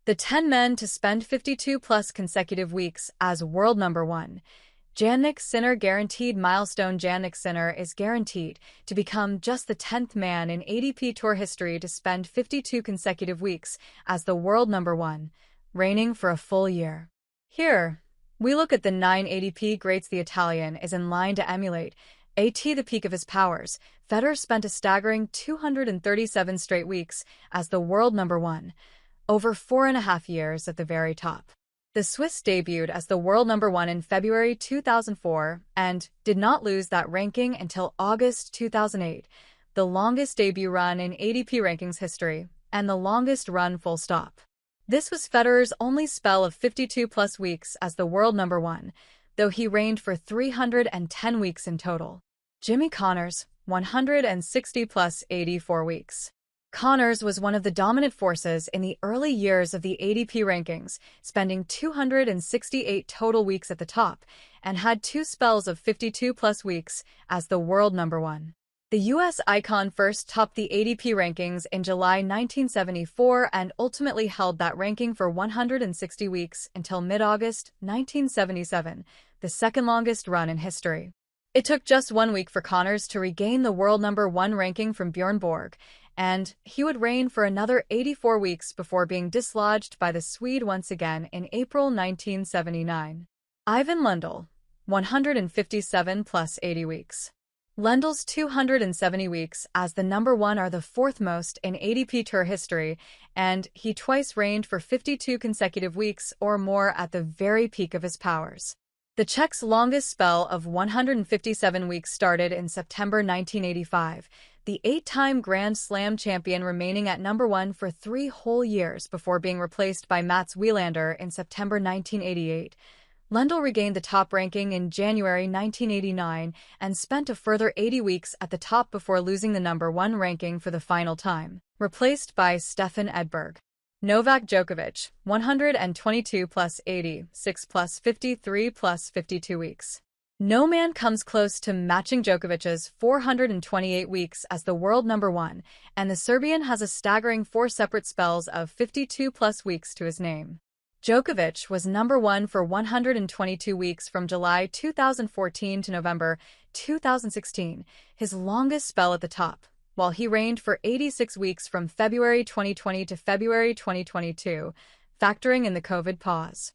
The 10 men to spend 52-plus consecutive weeks as world number one. Jannik Sinner guaranteed milestone. Jannik Sinner is guaranteed to become just the 10th man in ATP Tour history to spend 52 consecutive weeks as the world number one, reigning for a full year. Here, we look at the 9 ATP greats the Italian is in line to emulate. At the peak of his powers, Federer spent a staggering 237 straight weeks as the world number one, over 4.5 years at the very top. The Swiss debuted as the world number one in February 2004 and did not lose that ranking until August 2008, the longest debut run in ATP rankings history, and the longest run full stop. This was Federer's only spell of 52-plus weeks as the world number one, though he reigned for 310 weeks in total. Jimmy Connors, 160-plus 84 weeks. Connors was one of the dominant forces in the early years of the ATP rankings, spending 268 total weeks at the top, and had 2 spells of 52-plus weeks as the world number one. The U.S. icon first topped the ATP rankings in July 1974 and ultimately held that ranking for 160 weeks until mid-August 1977, the second longest run in history. It took just 1 week for Connors to regain the world number one ranking from Bjorn Borg, and he would reign for another 84 weeks before being dislodged by the Swede once again in April 1979. Ivan Lendl, 157-plus 80 weeks. Lendl's 270 weeks as the number one are the 4th most in ATP Tour history, and he twice reigned for 52 consecutive weeks or more at the very peak of his powers. The Czech's longest spell of 157 weeks started in September 1985, the 8-time Grand Slam champion remaining at number one for 3 whole years before being replaced by Mats Wilander in September 1988. Lendl regained the top ranking in January 1989 and spent a further 80 weeks at the top before losing the number one ranking for the final time, replaced by Stefan Edberg. Novak Djokovic, 122-plus 80, 6-plus 53-plus 52 weeks. No man comes close to matching Djokovic's 428 weeks as the world number one, and the Serbian has a staggering 4 separate spells of 52-plus weeks to his name. Djokovic was number one for 122 weeks from July 2014 to November 2016, his longest spell at the top, while he reigned for 86 weeks from February 2020 to February 2022, factoring in the COVID pause.